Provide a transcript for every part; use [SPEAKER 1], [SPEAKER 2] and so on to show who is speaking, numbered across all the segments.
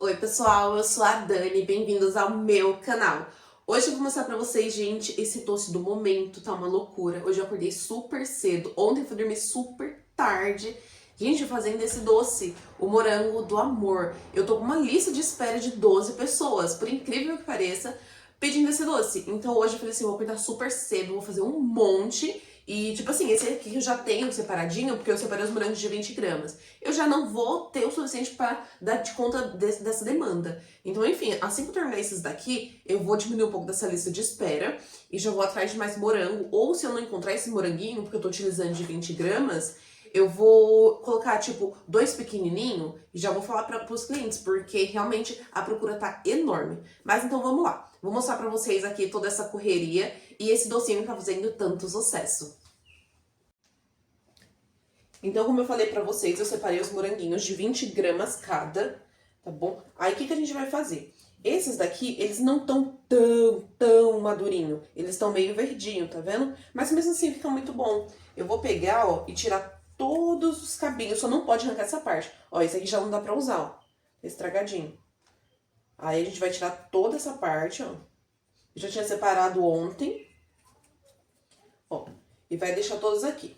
[SPEAKER 1] Oi pessoal, eu sou a Dani, bem-vindos ao meu canal. Hoje eu vou mostrar pra vocês, gente, esse doce do momento, tá uma loucura. Hoje eu acordei super cedo, ontem eu fui dormir super tarde. Gente, fazendo esse doce, o morango do amor. Eu tô com uma lista de espera de 12 pessoas, por incrível que pareça, pedindo esse doce. Então hoje eu falei assim, vou acordar super cedo, vou fazer um monte. E, tipo assim, esse aqui eu já tenho separadinho, porque eu separei os morangos de 20 gramas. Eu já não vou ter o suficiente pra dar de conta dessa demanda. Então, enfim, assim que eu terminar esses daqui, eu vou diminuir um pouco dessa lista de espera e já vou atrás de mais morango. Ou se eu não encontrar esse moranguinho, porque eu tô utilizando de 20 gramas, eu vou colocar, tipo, 2 pequenininhos e já vou falar pros clientes, porque realmente a procura tá enorme. Mas então vamos lá. Vou mostrar pra vocês aqui toda essa correria e esse docinho que tá fazendo tanto sucesso. Então, como eu falei pra vocês, eu separei os moranguinhos de 20 gramas cada, tá bom? Aí, o que a gente vai fazer? Esses daqui, eles não estão tão madurinho. Eles estão meio verdinho, tá vendo? Mas mesmo assim, fica muito bom. Eu vou pegar, ó, e tirar todos os cabinhos. Só não pode arrancar essa parte. Ó, esse aqui já não dá pra usar, ó. Estragadinho. Aí, a gente vai tirar toda essa parte, ó. Eu já tinha separado ontem. Ó, e vai deixar todos aqui.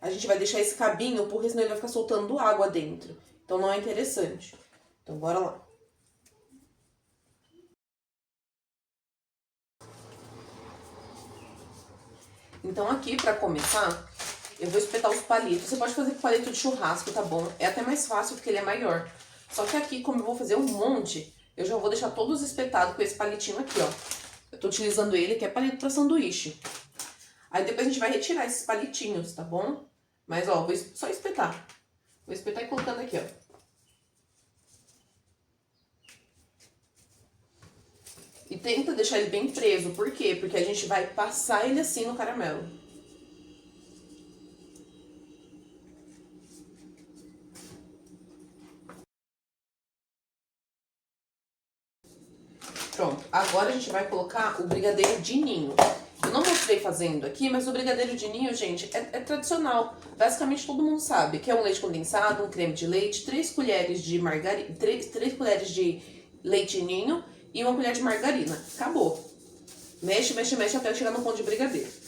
[SPEAKER 1] A gente vai deixar esse cabinho, porque senão ele vai ficar soltando água dentro. Então não é interessante. Então bora lá. Então aqui, pra começar, eu vou espetar os palitos. Você pode fazer com palito de churrasco, tá bom? É até mais fácil porque ele é maior. Só que aqui, como eu vou fazer um monte, eu já vou deixar todos espetados com esse palitinho aqui, ó. Eu tô utilizando ele, que é palito pra sanduíche. Aí depois a gente vai retirar esses palitinhos, tá bom? Mas, ó, vou só espetar. Vou espetar e colocando aqui, ó. E tenta deixar ele bem preso. Por quê? Porque a gente vai passar ele assim no caramelo. Pronto. Agora a gente vai colocar o brigadeiro de ninho. Eu não mostrei fazendo aqui, mas o brigadeiro de ninho, gente, é tradicional. Basicamente todo mundo sabe que é um leite condensado, um creme de leite, 3 colheres de margarina, 3 colheres de leite ninho e 1 colher de margarina. Acabou. Mexe, mexe, mexe até chegar no ponto de brigadeiro.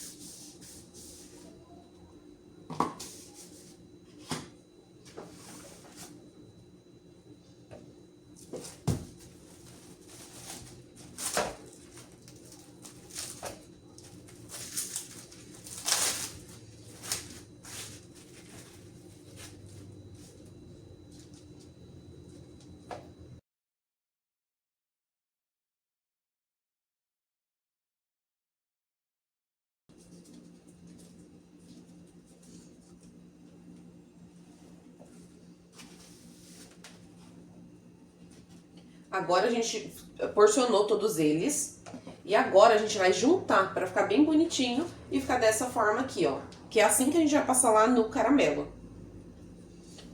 [SPEAKER 1] Agora a gente porcionou todos eles. E agora a gente vai juntar pra ficar bem bonitinho e ficar dessa forma aqui, ó. Que é assim que a gente vai passar lá no caramelo.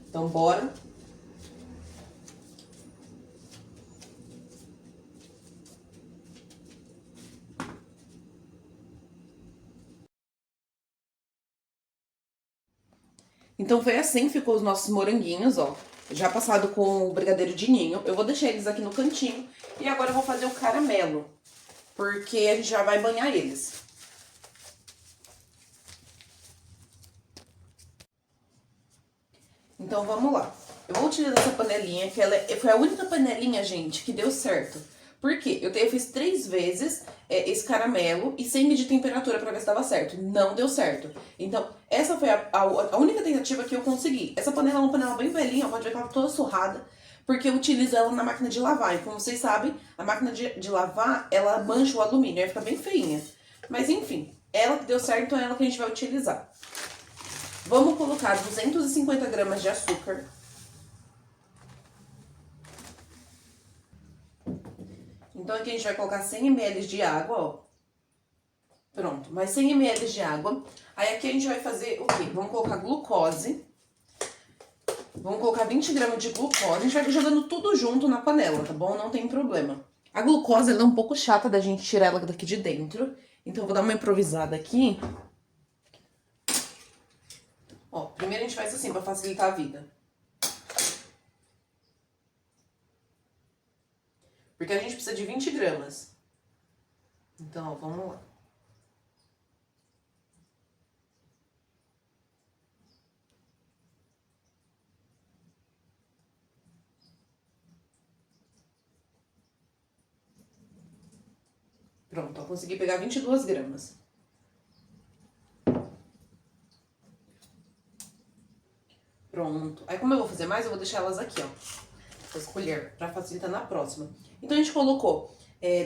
[SPEAKER 1] Então, bora. Então foi assim que ficou os nossos moranguinhos, ó. Já passado com o brigadeiro de ninho. Eu vou deixar eles aqui no cantinho. E agora eu vou fazer o caramelo. Porque a gente já vai banhar eles. Então vamos lá. Eu vou utilizar essa panelinha, que ela foi a única panelinha, gente, que deu certo. Por quê? Eu fiz 3 vezes esse caramelo e sem medir temperatura pra ver se dava certo. Não deu certo. Então, essa foi a única tentativa que eu consegui. Essa panela é uma panela bem velhinha, pode ver que ela tá toda surrada, porque eu utilizo ela na máquina de lavar. E como vocês sabem, a máquina de lavar, ela mancha o alumínio, aí fica bem feinha. Mas enfim, ela que deu certo, então é ela que a gente vai utilizar. Vamos colocar 250 gramas de açúcar. Então aqui a gente vai colocar 100 ml de água, ó. Pronto, mais 100 ml de água. Aí aqui a gente vai fazer o quê? Vamos colocar glucose. Vamos colocar 20 gramas de glucose. A gente vai jogando tudo junto na panela, tá bom? Não tem problema. A glucose, ela é um pouco chata da gente tirar ela daqui de dentro. Então eu vou dar uma improvisada aqui. Ó, primeiro a gente faz assim, pra facilitar a vida. Porque a gente precisa de 20 gramas. Então, ó, vamos lá. Pronto, ó, consegui pegar 22 gramas. Pronto. Aí, como eu vou fazer mais, eu vou deixar elas aqui, ó. As colheres, pra facilitar na próxima. Então, a gente colocou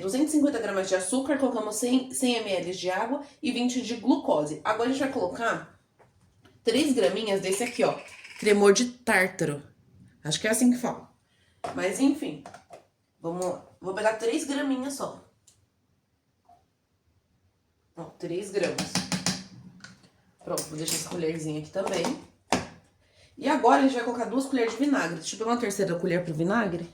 [SPEAKER 1] 250 gramas de açúcar, colocamos 100 ml de água e 20 de glucose. Agora, a gente vai colocar 3 graminhas desse aqui, ó. Cremor de tártaro. Acho que é assim que fala. Mas, enfim. Vamos lá. Vou pegar 3 graminhas só. Ó, 3 gramas. Pronto, vou deixar essa colherzinha aqui também. E agora a gente vai colocar 2 colheres de vinagre. Deixa eu pegar uma terceira colher pro vinagre.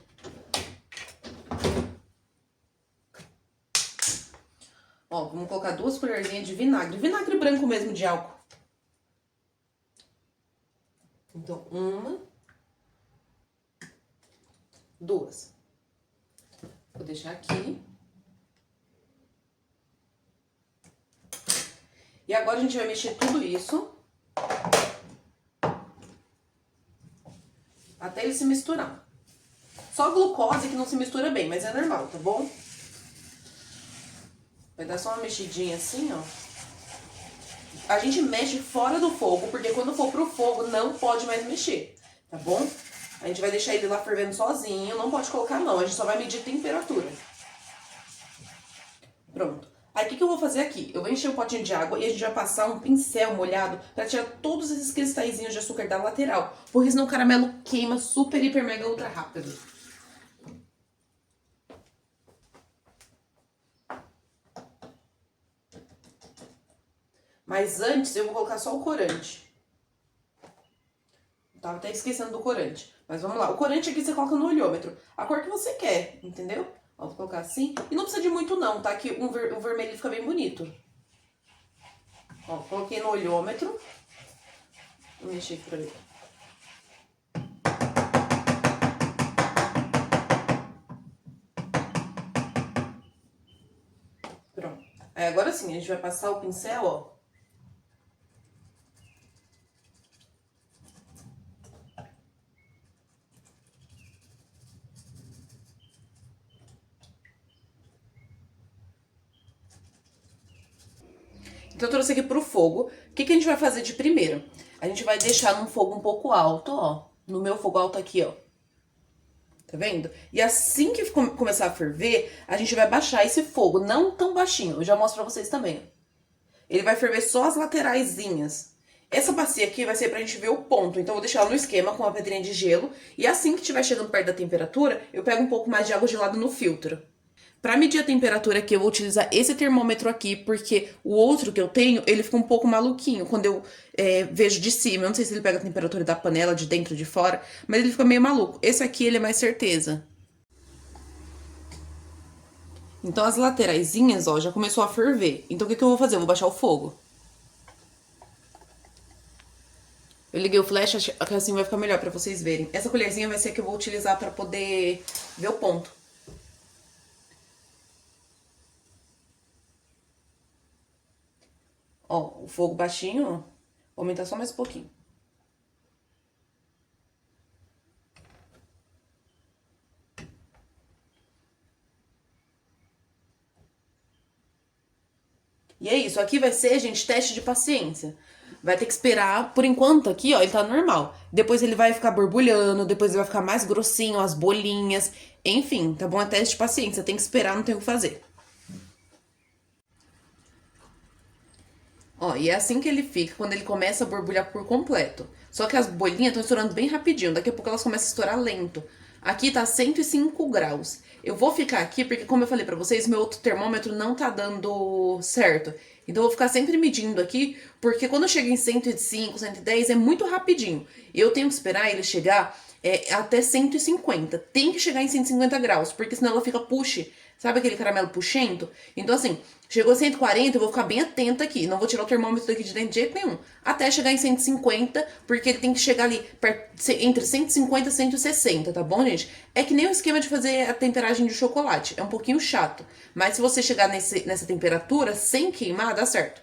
[SPEAKER 1] Ó, vamos colocar 2 colherzinhas de vinagre. Vinagre branco mesmo, de álcool. Então, 1, 2. Vou deixar aqui. E agora a gente vai mexer tudo isso. Até ele se misturar. Só a glucose que não se mistura bem, mas é normal, tá bom? Vai dar só uma mexidinha assim, ó. A gente mexe fora do fogo, porque quando for pro fogo não pode mais mexer, tá bom? A gente vai deixar ele lá fervendo sozinho, não pode colocar não, a gente só vai medir temperatura. Pronto. Aí, o que eu vou fazer aqui? Eu vou encher um potinho de água e a gente vai passar um pincel molhado pra tirar todos esses cristalzinhos de açúcar da lateral. Porque senão o caramelo queima super, hiper, mega, ultra rápido. Mas antes, eu vou colocar só o corante. Tava até esquecendo do corante. Mas vamos lá. O corante aqui você coloca no olhômetro. A cor que você quer, entendeu? Ó, vou colocar assim. E não precisa de muito não, tá? Que o vermelho fica bem bonito. Ó, coloquei no olhômetro. Vou mexer aqui pra ver. Pronto. Aí agora sim, a gente vai passar o pincel, ó. Então, eu trouxe aqui pro fogo. O que a gente vai fazer de primeiro? A gente vai deixar num fogo um pouco alto, ó. No meu fogo alto aqui, ó. Tá vendo? E assim que começar a ferver, a gente vai baixar esse fogo. Não tão baixinho. Eu já mostro pra vocês também. Ele vai ferver só as lateraisinhas. Essa bacia aqui vai ser pra gente ver o ponto. Então, eu vou deixar ela no esquema com uma pedrinha de gelo. E assim que estiver chegando perto da temperatura, eu pego um pouco mais de água gelada no filtro. Pra medir a temperatura aqui, eu vou utilizar esse termômetro aqui, porque o outro que eu tenho, ele fica um pouco maluquinho quando eu vejo de cima. Eu não sei se ele pega a temperatura da panela, de dentro ou de fora, mas ele fica meio maluco. Esse aqui, ele é mais certeza. Então, as lateraisinhas, ó, já começou a ferver. Então, o que eu vou fazer? Eu vou baixar o fogo. Eu liguei o flash, acho que assim vai ficar melhor pra vocês verem. Essa colherzinha vai ser a que eu vou utilizar pra poder ver o ponto. Ó, o fogo baixinho, ó. Vou aumentar só mais um pouquinho. E é isso, aqui vai ser, gente, teste de paciência. Vai ter que esperar, por enquanto aqui, ó, ele tá normal. Depois ele vai ficar borbulhando, depois ele vai ficar mais grossinho, as bolinhas. Enfim, tá bom? É teste de paciência, tem que esperar, não tem o que fazer. Ó, e é assim que ele fica quando ele começa a borbulhar por completo. Só que as bolinhas estão estourando bem rapidinho, daqui a pouco elas começam a estourar lento. Aqui tá 105 graus. Eu vou ficar aqui porque, como eu falei pra vocês, meu outro termômetro não tá dando certo. Então eu vou ficar sempre medindo aqui, porque quando eu chego em 105, 110 é muito rapidinho. E eu tenho que esperar ele chegar até 150. Tem que chegar em 150 graus, porque senão ela fica push. Sabe aquele caramelo puxento? Então, assim, chegou a 140, eu vou ficar bem atenta aqui. Não vou tirar o termômetro daqui de dentro de jeito nenhum. Até chegar em 150, porque ele tem que chegar ali entre 150 e 160, tá bom, gente? É que nem o esquema de fazer a temperagem de chocolate. É um pouquinho chato. Mas se você chegar nessa temperatura, sem queimar, dá certo.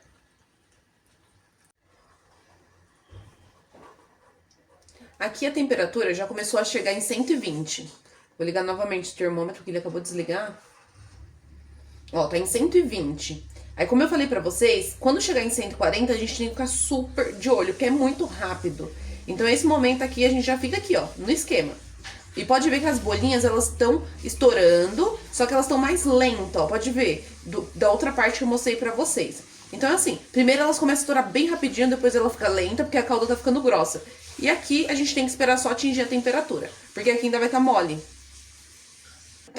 [SPEAKER 1] Aqui a temperatura já começou a chegar em 120. Vou ligar novamente o termômetro, que ele acabou de desligar. Ó, tá em 120. Aí, como eu falei pra vocês, quando chegar em 140, a gente tem que ficar super de olho, porque é muito rápido. Então, esse momento aqui, a gente já fica aqui, ó, no esquema. E pode ver que as bolinhas, elas estão estourando, só que elas estão mais lentas, ó. Pode ver, da outra parte que eu mostrei pra vocês. Então, é assim, primeiro elas começam a estourar bem rapidinho, depois ela fica lenta, porque a calda tá ficando grossa. E aqui, a gente tem que esperar só atingir a temperatura, porque aqui ainda vai estar mole.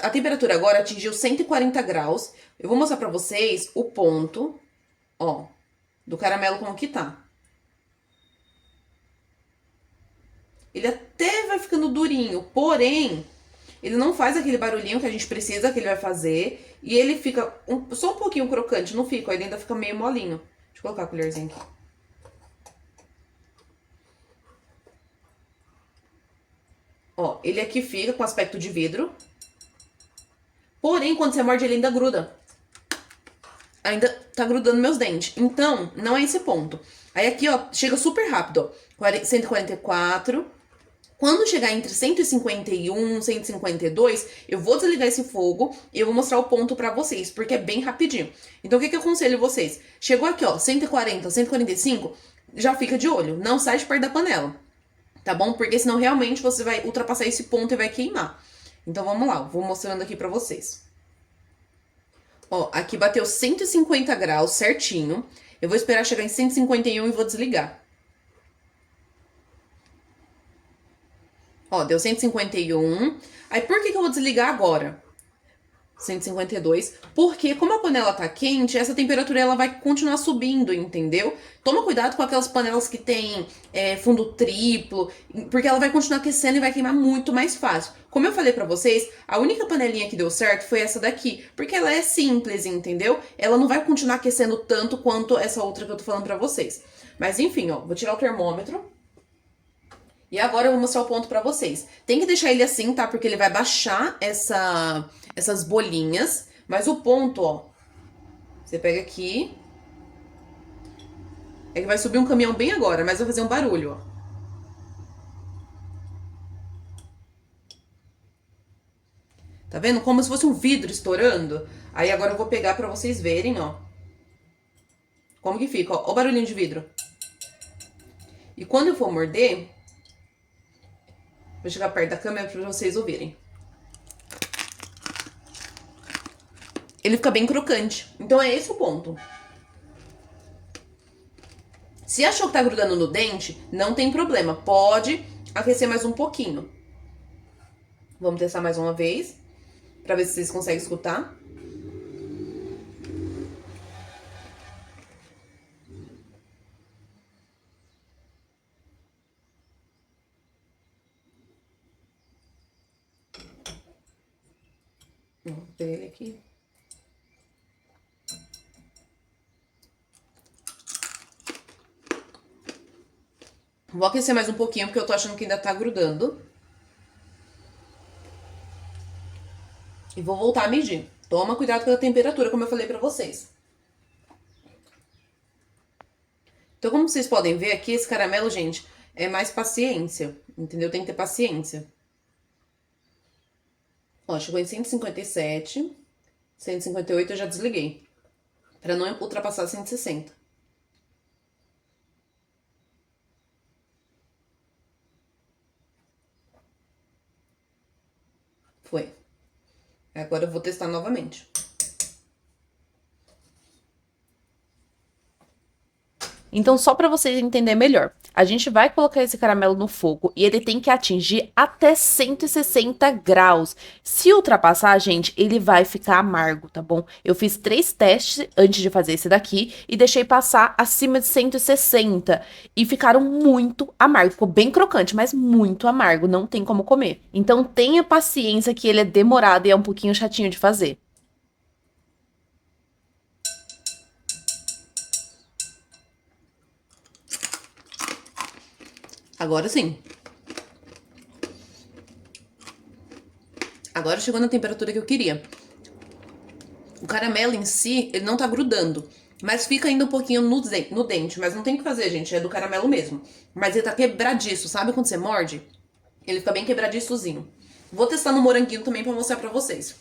[SPEAKER 1] A temperatura agora atingiu 140 graus. Eu vou mostrar pra vocês o ponto, ó, do caramelo como que tá. Ele até vai ficando durinho, porém, ele não faz aquele barulhinho que a gente precisa que ele vai fazer. E ele fica só um pouquinho crocante, não fica, ele ainda fica meio molinho. Deixa eu colocar a colherzinha aqui. Ó, ele aqui fica com aspecto de vidro. Porém, quando você morde, ele ainda gruda. Ainda tá grudando meus dentes. Então, não é esse ponto. Aí aqui, ó, chega super rápido, ó. 144. Quando chegar entre 151 e 152, eu vou desligar esse fogo e eu vou mostrar o ponto pra vocês, porque é bem rapidinho. Então, o que eu aconselho vocês? Chegou aqui, ó, 140, 145, já fica de olho. Não sai de perto da panela, tá bom? Porque senão realmente você vai ultrapassar esse ponto e vai queimar. Então, vamos lá, vou mostrando aqui pra vocês. Ó, aqui bateu 150 graus certinho. Eu vou esperar chegar em 151 e vou desligar. Ó, deu 151. Aí, por que eu vou desligar agora? 152. Porque, como a panela tá quente, essa temperatura ela vai continuar subindo, entendeu? Toma cuidado com aquelas panelas que tem fundo triplo, porque ela vai continuar aquecendo e vai queimar muito mais fácil. Como eu falei pra vocês, a única panelinha que deu certo foi essa daqui, porque ela é simples, entendeu? Ela não vai continuar aquecendo tanto quanto essa outra que eu tô falando pra vocês. Mas enfim, ó, vou tirar o termômetro. E agora eu vou mostrar o ponto pra vocês. Tem que deixar ele assim, tá? Porque ele vai baixar essas bolinhas. Mas o ponto, ó. Você pega aqui. É que vai subir um caminhão bem agora, mas vai fazer um barulho, ó. Tá vendo? Como se fosse um vidro estourando. Aí agora eu vou pegar pra vocês verem, ó. Como que fica, ó. Ó o barulhinho de vidro. E quando eu for morder... Vou chegar perto da câmera pra vocês ouvirem. Ele fica bem crocante. Então é esse o ponto. Se achou que tá grudando no dente, não tem problema. Pode aquecer mais um pouquinho. Vamos testar mais uma vez. Pra ver se vocês conseguem escutar. Vou pegar ele aqui. Vou aquecer mais um pouquinho, porque eu tô achando que ainda tá grudando. E vou voltar a medir. Toma cuidado com a temperatura, como eu falei pra vocês. Então, como vocês podem ver aqui, esse caramelo, gente, é mais paciência. Entendeu? Tem que ter paciência. Ó, chegou em 157. 158 eu já desliguei. Pra não ultrapassar 160. Foi. Agora eu vou testar novamente.
[SPEAKER 2] Então, só para vocês entenderem melhor, a gente vai colocar esse caramelo no fogo e ele tem que atingir até 160 graus. Se ultrapassar, gente, ele vai ficar amargo, tá bom? Eu fiz 3 testes antes de fazer esse daqui e deixei passar acima de 160 e ficaram muito amargo. Ficou bem crocante, mas muito amargo, não tem como comer. Então, tenha paciência que ele é demorado e é um pouquinho chatinho de fazer.
[SPEAKER 1] Agora sim. Agora chegou na temperatura que eu queria. O caramelo em si, ele não tá grudando. Mas fica ainda um pouquinho no dente. Mas não tem o que fazer, gente. É do caramelo mesmo. Mas ele tá quebradiço. Sabe quando você morde? Ele fica bem quebradiçozinho. Vou testar no moranguinho também pra mostrar pra vocês.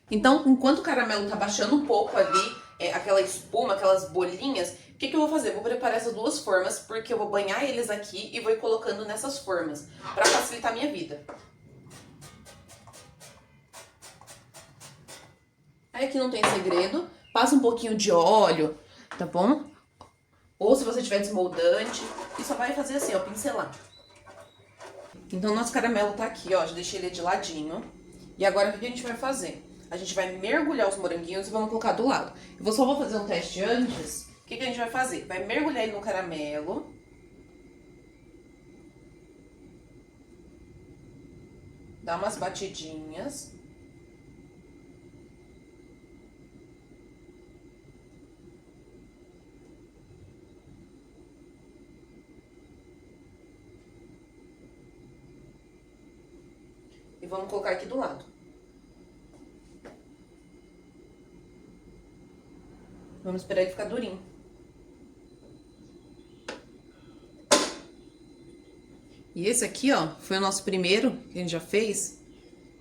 [SPEAKER 1] Então, enquanto o caramelo tá baixando um pouco ali, aquela espuma, aquelas bolinhas, o que eu vou fazer? Vou preparar essas duas formas, porque eu vou banhar eles aqui e vou ir colocando nessas formas, pra facilitar a minha vida. Aí aqui não tem segredo, passa um pouquinho de óleo, tá bom? Ou se você tiver desmoldante, e só vai fazer assim, ó, pincelar. Então, nosso caramelo tá aqui, ó, já deixei ele de ladinho. E agora, o que a gente vai fazer? A gente vai mergulhar os moranguinhos e vamos colocar do lado. Eu só vou fazer um teste antes. O que a gente vai fazer? Vai mergulhar ele no caramelo. Dá umas batidinhas. E vamos colocar aqui do lado. Vamos esperar ele ficar durinho. E esse aqui, ó, foi o nosso primeiro que a gente já fez,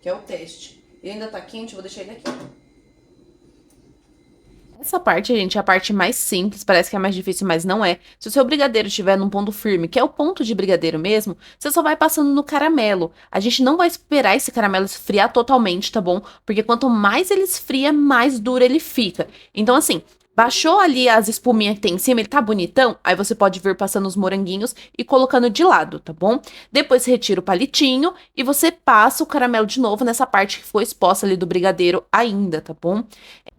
[SPEAKER 1] que é o teste. Ele ainda tá quente, eu vou deixar ele aqui.
[SPEAKER 2] Essa parte, gente, é a parte mais simples, parece que é mais difícil, mas não é. Se o seu brigadeiro estiver num ponto firme, que é o ponto de brigadeiro mesmo, você só vai passando no caramelo. A gente não vai esperar esse caramelo esfriar totalmente, tá bom? Porque quanto mais ele esfria, mais duro ele fica. Então, assim, baixou ali as espuminhas que tem em cima, ele tá bonitão, aí você pode vir passando os moranguinhos e colocando de lado, tá bom? Depois você retira o palitinho e você passa o caramelo de novo nessa parte que foi exposta ali do brigadeiro ainda, tá bom?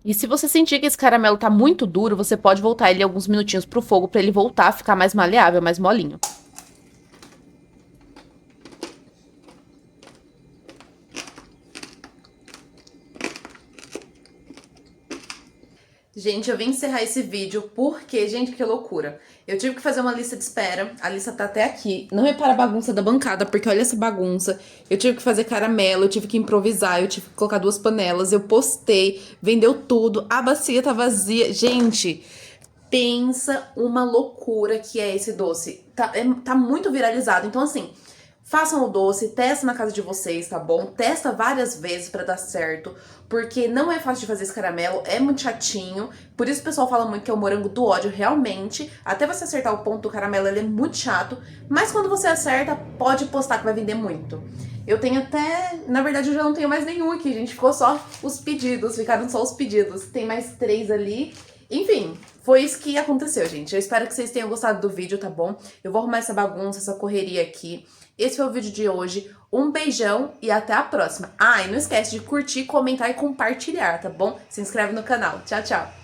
[SPEAKER 2] E se você sentir que esse caramelo tá muito duro, você pode voltar ele alguns minutinhos pro fogo pra ele voltar a ficar mais maleável, mais molinho.
[SPEAKER 1] Gente, eu vim encerrar esse vídeo porque, gente, que loucura. Eu tive que fazer uma lista de espera, a lista tá até aqui. Não repara a bagunça da bancada, porque olha essa bagunça. Eu tive que fazer caramelo, eu tive que improvisar, eu tive que colocar 2 panelas, eu postei, vendeu tudo, a bacia tá vazia. Gente, pensa uma loucura que é esse doce. Tá muito viralizado, então assim... Façam o doce, testem na casa de vocês, tá bom? Testa várias vezes pra dar certo, porque não é fácil de fazer esse caramelo, é muito chatinho. Por isso o pessoal fala muito que é o morango do ódio, realmente. Até você acertar o ponto do caramelo, ele é muito chato. Mas quando você acerta, pode postar que vai vender muito. Eu tenho até... Na verdade, eu já não tenho mais nenhum aqui, gente. Ficou só os pedidos, ficaram só os pedidos. Tem mais 3 ali. Enfim, foi isso que aconteceu, gente. Eu espero que vocês tenham gostado do vídeo, tá bom? Eu vou arrumar essa bagunça, essa correria aqui. Esse foi o vídeo de hoje. Um beijão e até a próxima. Ah, e não esquece de curtir, comentar e compartilhar, tá bom? Se inscreve no canal. Tchau, tchau!